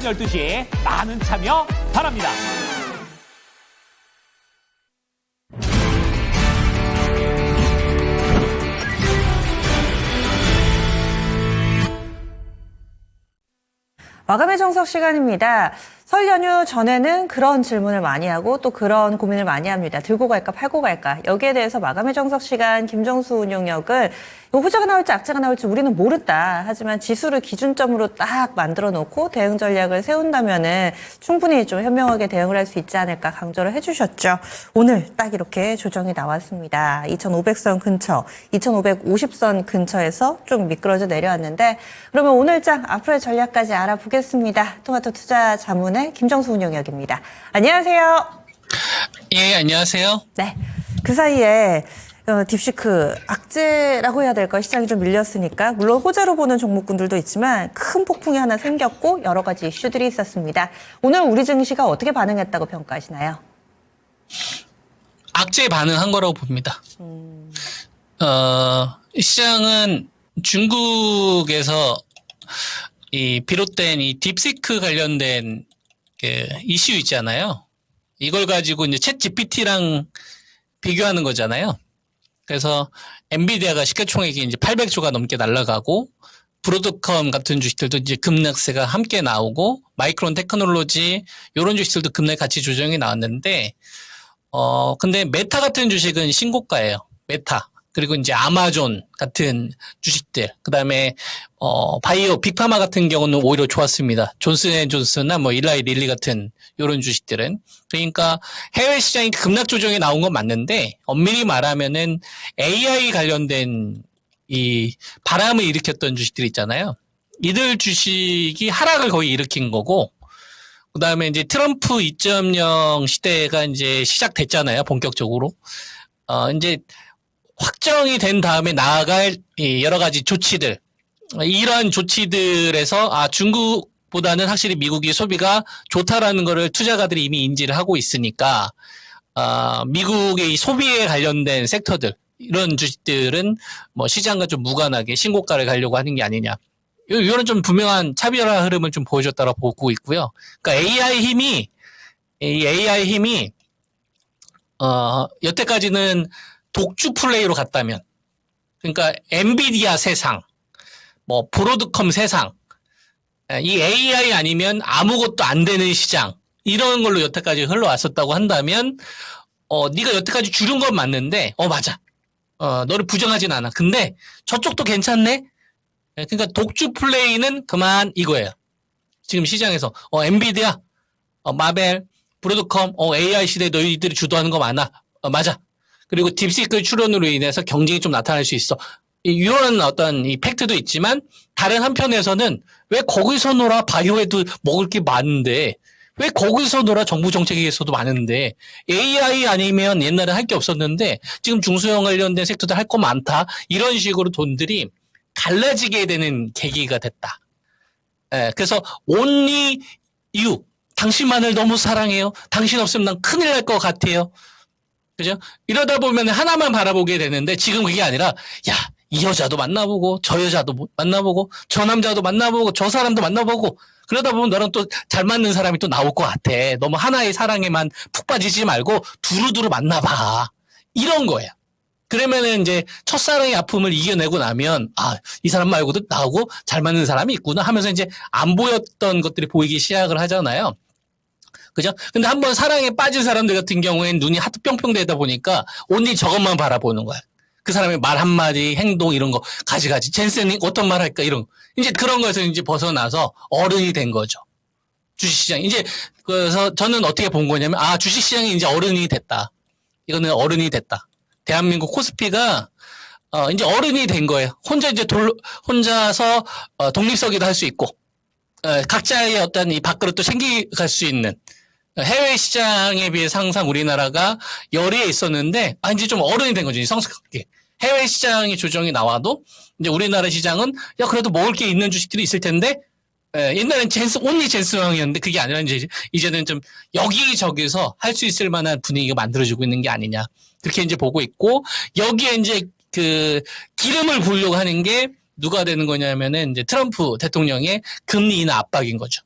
12시에 많은 참여 바랍니다. 마감의 정석 시간입니다. 설 연휴 전에는 그런 질문을 많이 하고 또 그런 고민을 많이 합니다. 들고 갈까 팔고 갈까. 여기에 대해서 마감의 정석 시간 김정수 운용역은 호재가 나올지 악재가 나올지 우리는 모른다. 하지만 지수를 기준점으로 딱 만들어 놓고 대응 전략을 세운다면은 충분히 좀 현명하게 대응을 할 수 있지 않을까 강조를 해주셨죠. 오늘 딱 이렇게 조정이 나왔습니다. 2,500선 근처, 2,550선 근처에서 좀 미끄러져 내려왔는데 그러면 오늘 장 앞으로의 전략까지 알아보겠습니다. 토마토 투자 자문의 김정수 운용역입니다. 안녕하세요. 예, 안녕하세요. 네, 그 사이에 딥시크 악재라고 해야 될까 시장이 좀 밀렸으니까 물론 호재로 보는 종목군들도 있지만 큰 폭풍이 하나 생겼고 여러 가지 이슈들이 있었습니다. 오늘 우리 증시가 어떻게 반응했다고 평가하시나요? 악재에 반응한 거라고 봅니다. 시장은 중국에서 비롯된 이 딥시크 관련된 그 이슈 있잖아요. 이걸 가지고 이제 챗 GPT랑 비교하는 거잖아요. 그래서 엔비디아가 시가총액이 이제 800조가 넘게 날아가고 브로드컴 같은 주식들도 이제 급락세가 함께 나오고 마이크론 테크놀로지 이런 주식들도 급락 같이 조정이 나왔는데 근데 메타 같은 주식은 신고가예요. 메타. 그리고 이제 아마존 같은 주식들, 그 다음에, 바이오, 빅파마 같은 경우는 오히려 좋았습니다. 존슨앤존슨이나 뭐 일라이 릴리 같은 요런 주식들은. 그러니까 해외 시장이 급락 조정이 나온 건 맞는데, 엄밀히 말하면은 AI 관련된 이 바람을 일으켰던 주식들 있잖아요. 이들 주식이 하락을 거의 일으킨 거고, 그 다음에 이제 트럼프 2.0 시대가 이제 시작됐잖아요. 본격적으로. 이제 확정이 된 다음에 나아갈 여러 가지 조치들, 이러한 조치들에서 중국보다는 확실히 미국이 소비가 좋다라는 거를 투자가들이 이미 인지를 하고 있으니까 미국의 이 소비에 관련된 섹터들, 이런 주식들은 뭐 시장과 좀 무관하게 신고가를 가려고 하는 게 아니냐. 이거는 좀 분명한 차별화 흐름을 좀 보여줬다고 보고 있고요. 그러니까 AI 힘이 여태까지는 독주 플레이로 갔다면, 그러니까 엔비디아 세상, 뭐 브로드컴 세상, 이 AI 아니면 아무것도 안 되는 시장, 이런 걸로 여태까지 흘러왔었다고 한다면 네가 여태까지 줄은 건 맞는데 맞아, 너를 부정하진 않아. 근데 저쪽도 괜찮네. 그러니까 독주 플레이는 그만, 이거예요. 지금 시장에서 엔비디아, 마벨, 브로드컴, AI 시대 너희들이 주도하는 거 많아. 맞아. 그리고 딥시크 출현으로 인해서 경쟁이 좀 나타날 수 있어. 이런 어떤 이 팩트도 있지만, 다른 한편에서는 왜 거기서 놀아? 바이오에도 먹을 게 많은데, 왜 거기서 놀아? 정부 정책에서도 많은데, AI 아니면 옛날에 할 게 없었는데, 지금 중소형 관련된 섹터도 할 거 많다. 이런 식으로 돈들이 갈라지게 되는 계기가 됐다. 그래서 only you, 당신만을 너무 사랑해요. 당신 없으면 난 큰일 날 것 같아요. 그죠? 이러다 보면 하나만 바라보게 되는데, 지금 그게 아니라, 야, 이 여자도 만나보고, 저 여자도 만나보고, 저 남자도 만나보고, 저 사람도 만나보고, 그러다 보면 너랑 또 잘 맞는 사람이 또 나올 것 같아. 너무 하나의 사랑에만 푹 빠지지 말고, 두루두루 만나봐. 이런 거예요. 그러면은 이제 첫사랑의 아픔을 이겨내고 나면, 이 사람 말고도 나하고 잘 맞는 사람이 있구나 하면서 이제 안 보였던 것들이 보이기 시작을 하잖아요. 그죠? 근데 한번 사랑에 빠진 사람들 같은 경우에는 눈이 하트 뿅뿅 되다 보니까 온리 저것만 바라보는 거야. 그 사람의 말 한마디, 행동 이런 거 가지가지. 젠슨이 어떤 말 할까 이런 거. 이제 그런 거에서 이제 벗어나서 어른이 된 거죠. 주식시장. 이제 그래서 저는 어떻게 본 거냐면 주식시장이 이제 어른이 됐다. 이거는 어른이 됐다. 대한민국 코스피가 이제 어른이 된 거예요. 혼자서 독립서기도 할 수 있고 각자의 어떤 이 밥그릇도 챙겨갈 수 있는 해외 시장에 비해서 항상 우리나라가 열의에 있었는데 이제 좀 어른이 된 거죠. 성숙하게. 해외 시장이 조정이 나와도 이제 우리나라 시장은 그래도 먹을 게 있는 주식들이 있을 텐데 옛날엔 온리 젠스왕이었는데 그게 아니라 이제는 좀 여기저기서 할 수 있을 만한 분위기가 만들어지고 있는 게 아니냐. 그렇게 이제 보고 있고 여기에 이제 그 기름을 부으려고 하는 게 누가 되는 거냐면은 이제 트럼프 대통령의 금리 인하 압박인 거죠.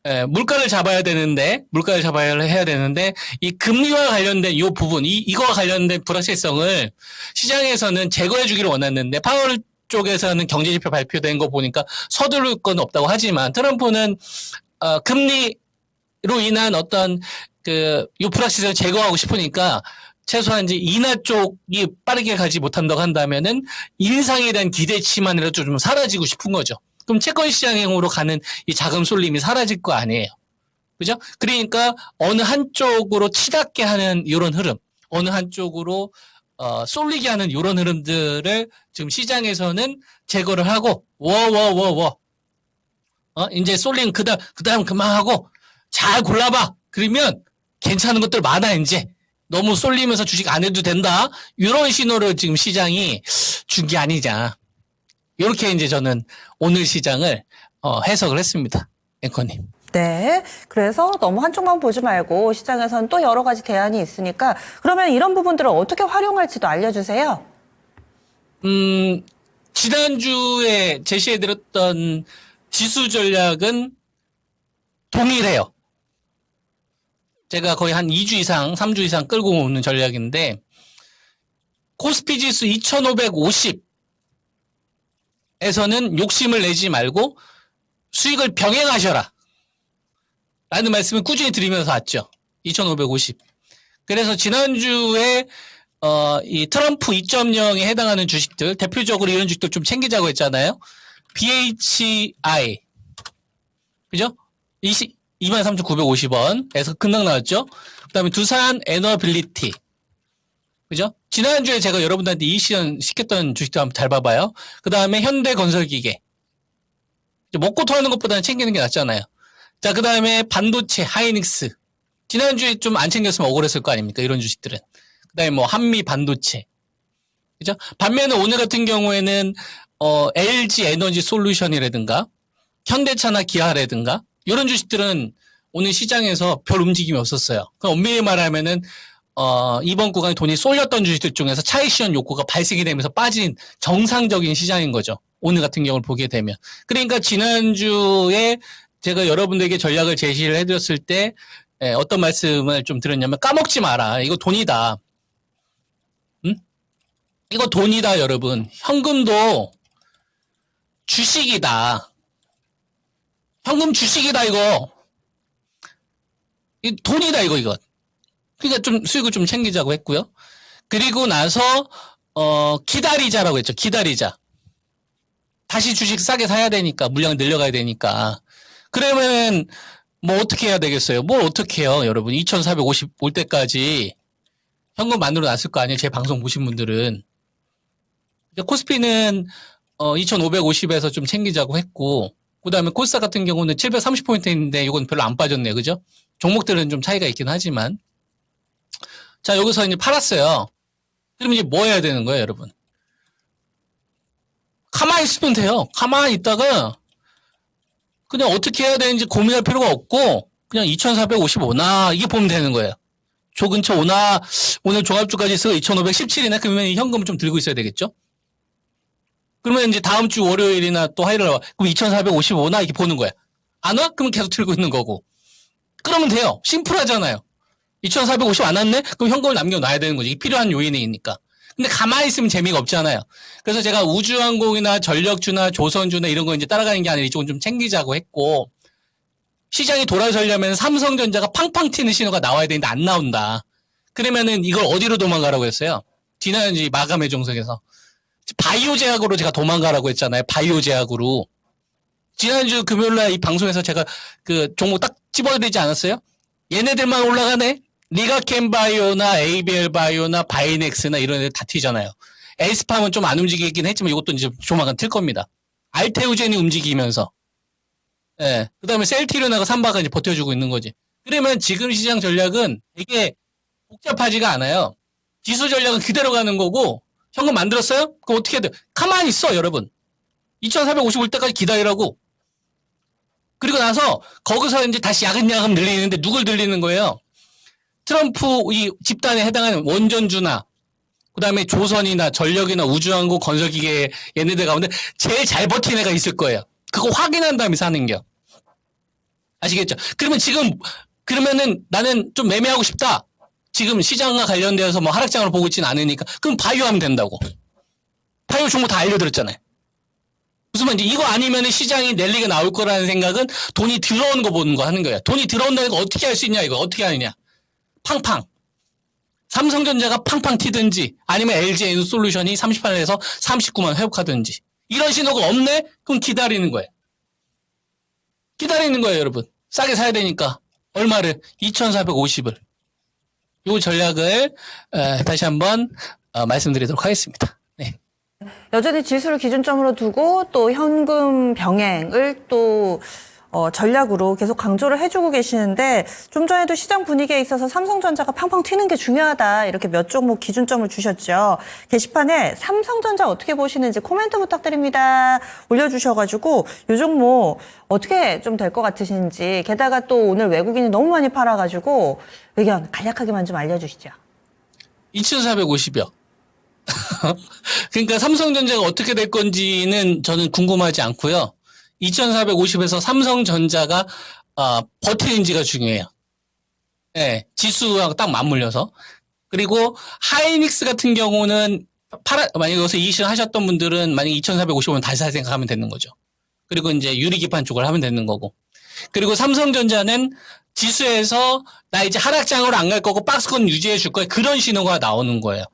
물가를 잡아야 해야 되는데, 이 금리와 관련된 이 부분, 이거와 관련된 불확실성을 시장에서는 제거해 주기를 원했는데, 파월 쪽에서는 경제지표 발표된 거 보니까 서두를 건 없다고 하지만, 트럼프는, 금리로 인한 어떤, 이 불확실성을 제거하고 싶으니까, 최소한 이제 인하 쪽이 빠르게 가지 못한다고 한다면은, 인상에 대한 기대치만이라도 좀 사라지고 싶은 거죠. 그럼 채권 시장으로 가는 이 자금 쏠림이 사라질 거 아니에요. 그죠? 그러니까 어느 한쪽으로 치닫게 하는 이런 흐름, 어느 한쪽으로 쏠리게 하는 이런 흐름들을 지금 시장에서는 제거를 하고 이제 쏠린 그다음 그만하고 잘 골라봐. 그러면 괜찮은 것들 많아 이제. 너무 쏠리면서 주식 안 해도 된다. 이런 신호를 지금 시장이 준 게 아니냐. 이렇게 이제 저는 오늘 시장을 해석을 했습니다. 앵커님. 네. 그래서 너무 한쪽만 보지 말고 시장에서는 또 여러 가지 대안이 있으니까 그러면 이런 부분들을 어떻게 활용할지도 알려주세요. 지난주에 제시해드렸던 지수 전략은 동일해요. 제가 거의 한 2주 이상, 3주 이상 끌고 오는 전략인데 코스피 지수 2550 에서는 욕심을 내지 말고 수익을 병행하셔라. 라는 말씀을 꾸준히 드리면서 왔죠. 2550. 그래서 지난주에, 이 트럼프 2.0에 해당하는 주식들, 대표적으로 이런 주식들 좀 챙기자고 했잖아요. BHI. 그죠? 23,950원에서 급락 나왔죠. 그 다음에 두산 에너빌리티. 그죠? 지난주에 제가 여러분들한테 이시연 시켰던 주식도 한번 잘 봐봐요. 그 다음에 현대건설기계. 먹고 토하는 것보다는 챙기는 게 낫잖아요. 자, 그 다음에 반도체, 하이닉스. 지난주에 좀 안 챙겼으면 억울했을 거 아닙니까? 이런 주식들은. 그 다음에 뭐, 한미 반도체. 그죠? 반면에 오늘 같은 경우에는, LG 에너지 솔루션이라든가, 현대차나 기아라든가, 이런 주식들은 오늘 시장에서 별 움직임이 없었어요. 그럼 엄밀히 말하면은, 이번 구간에 돈이 쏠렸던 주식들 중에서 차익실현 욕구가 발생이 되면서 빠진 정상적인 시장인 거죠. 오늘 같은 경우를 보게 되면. 그러니까 지난주에 제가 여러분들에게 전략을 제시를 해드렸을 때 어떤 말씀을 좀 드렸냐면 까먹지 마라. 이거 돈이다. 응? 이거 돈이다, 여러분. 현금도 주식이다. 현금 주식이다, 이거. 이 돈이다, 이거. 그러니까 좀 수익을 좀 챙기자고 했고요. 그리고 나서 기다리자라고 했죠. 기다리자. 다시 주식 싸게 사야 되니까 물량 늘려가야 되니까. 그러면 뭐 어떻게 해야 되겠어요? 뭘 어떻게 해요, 여러분? 2,450 올 때까지 현금 만들어 놨을 거 아니에요? 제 방송 보신 분들은. 코스피는 2,550에서 좀 챙기자고 했고, 그 다음에 코스닥 같은 경우는 730포인트인데 이건 별로 안 빠졌네요. 그죠? 종목들은 좀 차이가 있긴 하지만. 자, 여기서 이제 팔았어요. 그럼 이제 뭐 해야 되는 거예요, 여러분? 가만히 있으면 돼요. 가만히 있다가 그냥 어떻게 해야 되는지 고민할 필요가 없고 그냥 2,455나 이게 보면 되는 거예요. 조 근처 오나 오늘 종합주가 지수가 2,517이네. 그러면 현금을 좀 들고 있어야 되겠죠? 그러면 이제 다음 주 월요일이나 또 화요일에 와. 그럼 2,455나 이렇게 보는 거야. 안 와? 그러면 계속 들고 있는 거고. 그러면 돼요. 심플하잖아요. 2,450 안 왔네? 그럼 현금을 남겨놔야 되는 거지. 필요한 요인이니까. 근데 가만히 있으면 재미가 없잖아요. 그래서 제가 우주항공이나 전력주나 조선주나 이런 거 이제 따라가는 게 아니라 이쪽은 좀 챙기자고 했고, 시장이 돌아서려면 삼성전자가 팡팡 튀는 신호가 나와야 되는데 안 나온다. 그러면은 이걸 어디로 도망가라고 했어요? 지난주 마감의 정석에서. 바이오 제약으로 제가 도망가라고 했잖아요. 바이오 제약으로. 지난주 금요일날 이 방송에서 제가 그 종목 딱 집어드리지 않았어요? 얘네들만 올라가네? 리가캠바이오나 ABL바이오나 바이넥스나 이런 애들 다 튀잖아요. 에스팜은 좀 안 움직이긴 했지만 이것도 이제 조만간 틀 겁니다. 알테우젠이 움직이면서. 예. 그 다음에 셀티르나가 삼바가 이제 버텨주고 있는 거지. 그러면 지금 시장 전략은 되게 복잡하지가 않아요. 지수 전략은 그대로 가는 거고, 현금 만들었어요? 그럼 어떻게 해야 돼요? 가만히 있어, 여러분. 2,450 올 때까지 기다리라고. 그리고 나서 거기서 이제 다시 야금야금 늘리는데 누굴 늘리는 거예요? 트럼프 이 집단에 해당하는 원전주나 그다음에 조선이나 전력이나 우주항공 건설기계 얘네들 가운데 제일 잘 버틴 애가 있을 거예요. 그거 확인한 다음에 사는 겨. 아시겠죠? 그러면은 나는 좀 매매하고 싶다. 지금 시장과 관련되어서 뭐 하락장을 보고 있지는 않으니까. 그럼 바이오 하면 된다고. 바이오 정보 다 알려드렸잖아요. 무슨 말인지 이거 아니면은 시장이 랠리가 나올 거라는 생각은 돈이 들어오는 거 보는 거 하는 거예요. 돈이 들어온다는 거 어떻게 할 수 있냐 이거 어떻게 하느냐. 팡팡. 삼성전자가 팡팡 튀든지 아니면 LG 엔솔루션이 38에서 39만 회복하든지 이런 신호가 없네? 그럼 기다리는 거예요. 기다리는 거예요, 여러분. 싸게 사야 되니까. 얼마를? 2,450을. 요 전략을 다시 한번 말씀드리도록 하겠습니다. 네. 여전히 지수를 기준점으로 두고 또 현금 병행을 또 전략으로 계속 강조를 해주고 계시는데 좀 전에도 시장 분위기에 있어서 삼성전자가 팡팡 튀는 게 중요하다 이렇게 몇 종목 기준점을 주셨죠. 게시판에 삼성전자 어떻게 보시는지 코멘트 부탁드립니다. 올려주셔가지고 요 종목 어떻게 좀 될 것 같으신지 게다가 또 오늘 외국인이 너무 많이 팔아가지고 의견 간략하게만 좀 알려주시죠. 2,450여. 그러니까 삼성전자가 어떻게 될 건지는 저는 궁금하지 않고요. 2,450에서 삼성전자가 버티는지가 중요해요. 네, 지수하고 딱 맞물려서. 그리고 하이닉스 같은 경우는 만약에 여기서 이익실 하셨던 분들은 만약에 2,450원 다시 살 생각하면 되는 거죠. 그리고 이제 유리기판 쪽을 하면 되는 거고. 그리고 삼성전자는 지수에서 나 이제 하락장으로 안 갈 거고 박스권 유지해 줄 거야. 그런 신호가 나오는 거예요.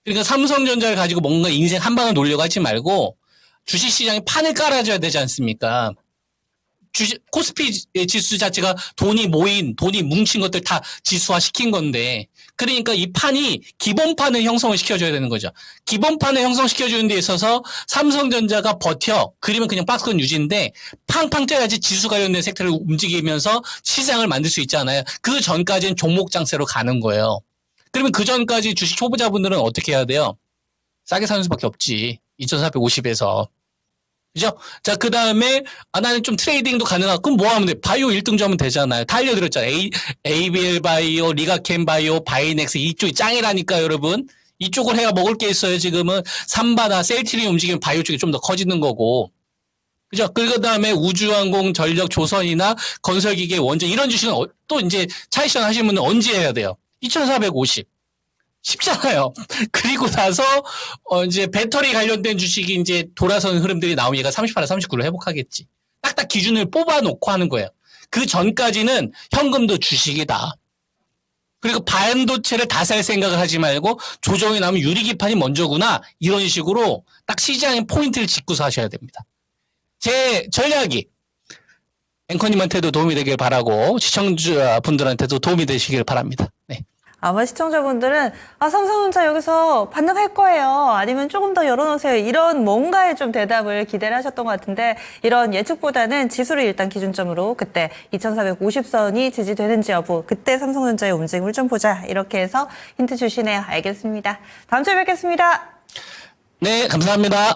그러니까 삼성전자를 가지고 뭔가 인생 한 방을 놀려고 하지 말고 주식시장에 판을 깔아줘야 되지 않습니까? 코스피 지수 자체가 돈이 뭉친 것들 다 지수화 시킨 건데, 그러니까 이 판이 기본판을 형성을 시켜줘야 되는 거죠. 기본판을 형성시켜주는 데 있어서 삼성전자가 버텨. 그러면 그냥 박스권 유지인데, 팡팡 뛰어야지 지수 관련된 섹터를 움직이면서 시장을 만들 수 있잖아요. 그 전까지는 종목 장세로 가는 거예요. 그러면 그 전까지 주식 초보자분들은 어떻게 해야 돼요? 싸게 사는 수밖에 없지. 2,450에서. 그죠? 자, 그 다음에, 나는 좀 트레이딩도 가능하고, 그럼 뭐 하면 돼? 바이오 1등주 하면 되잖아요. 다 알려드렸잖아요. ABL 바이오, 리가캠 바이오, 바이넥스, 이쪽이 짱이라니까, 여러분. 이쪽을 해야 먹을 게 있어요, 지금은. 삼바나 셀트리 움직이면 바이오 쪽이 좀 더 커지는 거고. 그죠? 그 다음에 우주항공, 전력, 조선이나 건설기계, 원전, 이런 주식은 또 이제 차익션 하시는 분은 언제 해야 돼요? 2,450. 쉽잖아요. 그리고 나서, 이제 배터리 관련된 주식이 이제 돌아서는 흐름들이 나오면 얘가 38에 39로 회복하겠지. 딱딱 기준을 뽑아놓고 하는 거예요. 그 전까지는 현금도 주식이다. 그리고 반도체를 다 살 생각을 하지 말고 조정이 나면 유리기판이 먼저구나. 이런 식으로 딱 시장의 포인트를 짚고서 하셔야 됩니다. 제 전략이 앵커님한테도 도움이 되길 바라고 시청자분들한테도 도움이 되시길 바랍니다. 네. 아마 시청자분들은 삼성전자 여기서 반등할 거예요. 아니면 조금 더 열어놓으세요. 이런 뭔가의 좀 대답을 기대를 하셨던 것 같은데 이런 예측보다는 지수를 일단 기준점으로 그때 2,450선이 지지되는지 여부 그때 삼성전자의 움직임을 좀 보자. 이렇게 해서 힌트 주시네요. 알겠습니다. 다음 주에 뵙겠습니다. 네, 감사합니다.